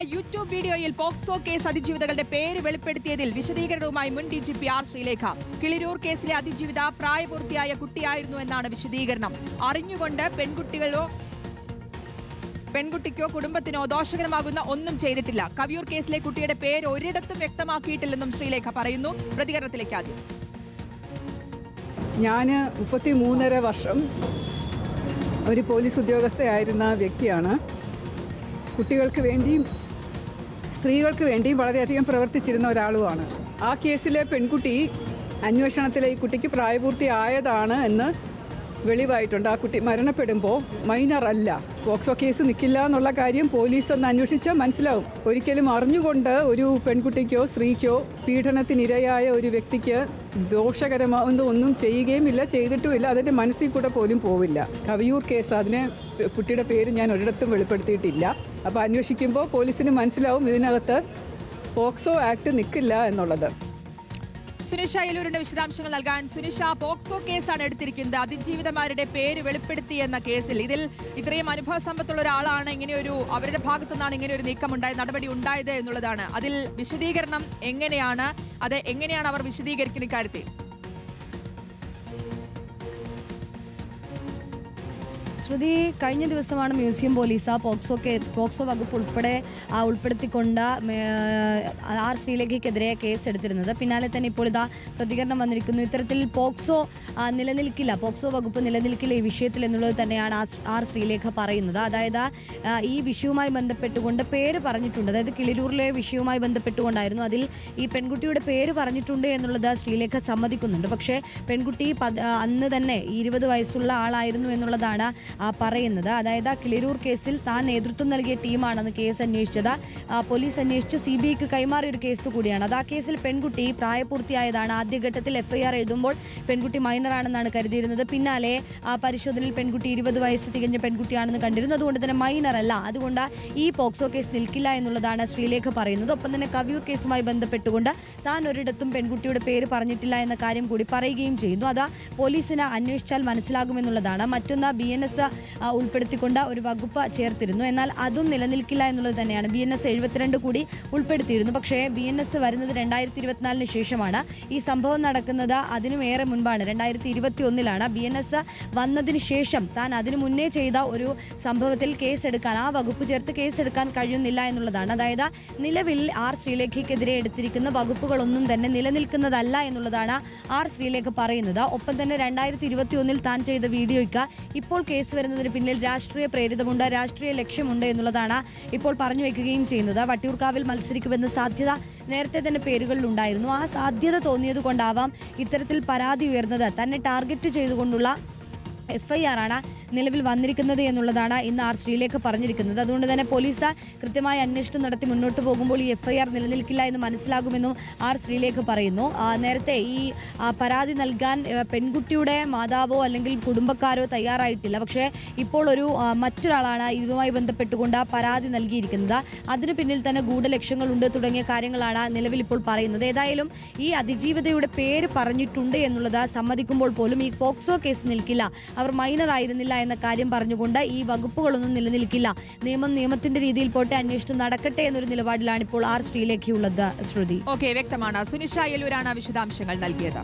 YouTube വീഡിയോയിൽ POCSO case അതിജീവിതകളുടെ പേര് വെളിപ്പെടുത്തിയതിൽ വിശദീകരണവുമായി മുൻ DGP ആർ ശ്രീലേഖ. കിളിരൂർ കേസിലെ അതിജീവിത പ്രായപൂർത്തിയായ കുട്ടിയായിരുന്നു എന്നാണ് വിശദീകരണം. അറിഞ്ഞുകൊണ്ട് പെൺകുട്ടിക്കോ കുടുംബത്തിനോ ദോഷകരമാകുന്ന ഒന്നും ചെയ്തിട്ടില്ല. കവിയൂർ കേസിലെ കുട്ടിയുടെ പേര് ഒരിടത്തും വ്യക്തമാക്കിയിട്ടില്ലെന്നും ശ്രീലേഖ പറയുന്നു. പ്രതികരണത്തിലേക്ക് ആദ്യം. ഞാൻ 33.5 വർഷം ഒരു പോലീസ് ഉദ്യോഗസ്ഥയായിരുന്ന വ്യക്തിയാണ്. കുട്ടികൾക്ക് വേണ്ടിയും സ്ത്രീകൾക്ക് വേണ്ടിയും വളരെയധികം പ്രവർത്തിച്ചിരുന്ന ഒരാളുമാണ്. ആ കേസിലെ പെൺകുട്ടി അന്വേഷണത്തിലെ ഈ കുട്ടിക്ക് പ്രായപൂർത്തിയായതാണ് എന്ന് വെളിവായിട്ടുണ്ട്. ആ കുട്ടി മരണപ്പെടുമ്പോൾ മൈനർ അല്ല. പോക്സോ കേസ് നിൽക്കില്ല എന്നുള്ള കാര്യം പോലീസ് ഒന്ന് അന്വേഷിച്ചാൽ മനസ്സിലാവും. ഒരിക്കലും അറിഞ്ഞുകൊണ്ട് ഒരു പെൺകുട്ടിക്കോ സ്ത്രീക്കോ പീഡനത്തിനിരയായ ഒരു വ്യക്തിക്ക് ദോഷകരമാവുന്ന ഒന്നും ചെയ്യുകയുമില്ല, ചെയ്തിട്ടുമില്ല. അതിൻ്റെ മനസ്സിൽ കൂടെ പോലും പോവില്ല. കവിയൂർ കേസ്, അതിന് കുട്ടിയുടെ പേര് ഞാൻ ഒരിടത്തും വെളിപ്പെടുത്തിയിട്ടില്ല. അപ്പോൾ അന്വേഷിക്കുമ്പോൾ പോലീസിന് മനസ്സിലാവും ഇതിനകത്ത് പോക്സോ ആക്ട് നിൽക്കില്ല എന്നുള്ളത്. സുനിഷ അയലൂരിന്റെ വിശദാംശങ്ങൾ നൽകാൻ. സുനിഷ, പോക്സോ കേസാണ് എടുത്തിരിക്കുന്നത്. അതിജീവിതമാരുടെ പേര് വെളിപ്പെടുത്തിയെന്ന കേസിൽ ഇതിൽ ഇത്രയും അനുഭവ സമ്പത്തുള്ള ഒരാളാണ് ഇങ്ങനെയൊരു, അവരുടെ ഭാഗത്തു നിന്നാണ് ഇങ്ങനെ ഒരു നടപടി ഉണ്ടായത് എന്നുള്ളതാണ്. അതിൽ വിശദീകരണം എങ്ങനെയാണ്, അത് എങ്ങനെയാണ് അവർ വിശദീകരിക്കുന്ന ഇക്കാര്യത്തിൽ? ശ്രുതി, കഴിഞ്ഞ ദിവസമാണ് മ്യൂസിയം പോലീസ് പോക്സോ വകുപ്പ് ഉൾപ്പെടുത്തിക്കൊണ്ട് ആർ ശ്രീലേഖയ്ക്കെതിരെ കേസ് എടുത്തിരുന്നത്. പിന്നാലെ തന്നെ ഇപ്പോൾ ഇതാ പ്രതികരണം വന്നിരിക്കുന്നു. ഇത്തരത്തിൽ പോക്സോ വകുപ്പ് നിലനിൽക്കില്ല ഈ വിഷയത്തിൽ എന്നുള്ളത് തന്നെയാണ് ആർ ശ്രീലേഖ പറയുന്നത്. അതായത് ഈ വിഷയവുമായി ബന്ധപ്പെട്ടുകൊണ്ട് പേര് പറഞ്ഞിട്ടുണ്ട്. അതായത് കിളിരൂരിലെ വിഷയവുമായി ബന്ധപ്പെട്ടുകൊണ്ടായിരുന്നു. അതിൽ ഈ പെൺകുട്ടിയുടെ പേര് പറഞ്ഞിട്ടുണ്ട് എന്നുള്ളത് ശ്രീലേഖ സമ്മതിക്കുന്നുണ്ട്. പക്ഷേ പെൺകുട്ടി അന്ന് തന്നെ 20 വയസ്സുള്ള ആളായിരുന്നു എന്നുള്ളതാണ് പറയുന്നത്. അതായത് കിളിരൂർ കേസിൽ താൻ നേതൃത്വം നൽകിയ ടീമാണെന്ന് കേസ് അന്വേഷിച്ചത്. പോലീസ് അന്വേഷിച്ച് CBIക്ക് കൈമാറിയ ഒരു കേസ് കൂടിയാണ് അത്. ആ കേസിൽ പെൺകുട്ടി പ്രായപൂർത്തിയായതാണ്. ആദ്യഘട്ടത്തിൽ FIR എഴുതുമ്പോൾ പെൺകുട്ടി മൈനറാണെന്നാണ് കരുതിയിരുന്നത്. പിന്നാലെ പരിശോധനയിൽ പെൺകുട്ടി 20 വയസ്സ് തികഞ്ഞ പെൺകുട്ടിയാണെന്ന് കണ്ടിരുന്നു. അതുകൊണ്ട് തന്നെ മൈനർ അല്ല. അതുകൊണ്ട് ഈ പോക്സോ കേസ് നിൽക്കില്ല എന്നുള്ളതാണ് ശ്രീലേഖ പറയുന്നത്. ഒപ്പം തന്നെ കവിയൂർ കേസുമായി ബന്ധപ്പെട്ടുകൊണ്ട് താൻ ഒരിടത്തും പെൺകുട്ടിയുടെ പേര് പറഞ്ഞിട്ടില്ല എന്ന കാര്യം കൂടി പറയുകയും ചെയ്യുന്നു. അത് പോലീസിന് അന്വേഷിച്ചാൽ മനസ്സിലാകുമെന്നുള്ളതാണ്. മറ്റൊന്ന് BNS ഉൾപ്പെടുത്തിക്കൊണ്ട് ഒരു വകുപ്പ് ചേർത്തിരുന്നു. എന്നാൽ അതും നിലനിൽക്കില്ല എന്നുള്ളത് തന്നെയാണ്. BNS 72 കൂടി ഉൾപ്പെടുത്തിയിരുന്നു. പക്ഷേ BNS വരുന്നത് 2024 ശേഷമാണ്. ഈ സംഭവം നടക്കുന്നത് അതിനുമേറെ മുൻപാണ്. 2021 BNS വന്നതിന് ശേഷം താൻ അതിനു മുന്നേ ചെയ്ത ഒരു സംഭവത്തിൽ കേസെടുക്കാൻ, ആ വകുപ്പ് ചേർത്ത് കേസെടുക്കാൻ കഴിയുന്നില്ല എന്നുള്ളതാണ്. അതായത് നിലവിൽ ആർ ശ്രീലേഖയ്ക്കെതിരെ എടുത്തിരിക്കുന്ന വകുപ്പുകളൊന്നും തന്നെ നിലനിൽക്കുന്നതല്ല എന്നുള്ളതാണ് ആർ ശ്രീലേഖ പറയുന്നത്. ഒപ്പം തന്നെ 2021 താൻ ചെയ്ത വീഡിയോയ്ക്ക് ഇപ്പോൾ കേസ് വരുന്നതിന് പിന്നിൽ രാഷ്ട്രീയ പ്രേരിതമുണ്ട്, രാഷ്ട്രീയ ലക്ഷ്യമുണ്ട് എന്നുള്ളതാണ് ഇപ്പോൾ പറഞ്ഞു വെക്കുകയും ചെയ്യുന്നത്. വട്ടിയൂർക്കാവിൽ മത്സരിക്കുമെന്ന സാധ്യത നേരത്തെ തന്നെ പേരുകളിലുണ്ടായിരുന്നു. ആ സാധ്യത തോന്നിയത് കൊണ്ടാവാം ഇത്തരത്തിൽ പരാതി ഉയർന്നത്. തന്നെ ടാർഗറ്റ് ചെയ്തുകൊണ്ടുള്ള FIR ആണ് നിലവിൽ വന്നിരിക്കുന്നത് എന്നുള്ളതാണ് ഇന്ന് ആർ ശ്രീലേഖ പറഞ്ഞിരിക്കുന്നത്. അതുകൊണ്ട് തന്നെ പോലീസ് കൃത്യമായ അന്വേഷണം നടത്തി മുന്നോട്ട് പോകുമ്പോൾ ഈ FIR നിലനിൽക്കില്ല എന്ന് മനസ്സിലാകുമെന്നും ആർ ശ്രീലേഖ പറയുന്നു. നേരത്തെ ഈ പരാതി നൽകാൻ പെൺകുട്ടിയുടെ മാതാവോ അല്ലെങ്കിൽ കുടുംബക്കാരോ തയ്യാറായിട്ടില്ല. പക്ഷേ ഇപ്പോൾ മറ്റൊരാളാണ് ഇതുമായി ബന്ധപ്പെട്ടുകൊണ്ട് പരാതി നൽകിയിരിക്കുന്നത്. അതിനു പിന്നിൽ തന്നെ ഗൂഢലക്ഷ്യങ്ങളുണ്ട് തുടങ്ങിയ കാര്യങ്ങളാണ് നിലവിൽ ഇപ്പോൾ പറയുന്നത്. ഏതായാലും ഈ അതിജീവിതയുടെ പേര് പറഞ്ഞിട്ടുണ്ട് എന്നുള്ളത് സമ്മതിക്കുമ്പോൾ പോലും ഈ പോക്സോ കേസ് നിൽക്കില്ല, അവർ മൈനർ ആയിരുന്നില്ല എന്ന കാര്യം പറഞ്ഞുകൊണ്ട് ഈ വകുപ്പുകളൊന്നും നിലനിൽക്കില്ല, നിയമത്തിന്റെ രീതിയിൽ പോട്ടെ, അന്വേഷണം നടക്കട്ടെ എന്നൊരു നിലപാടിലാണ് ഇപ്പോൾ ആർ ശ്രീലേഖയുള്ളത്. ശ്രുതി, വ്യക്തമാണ്. സുനിഷ അയലൂരാണ് വിശദാംശങ്ങൾ നൽകിയത്.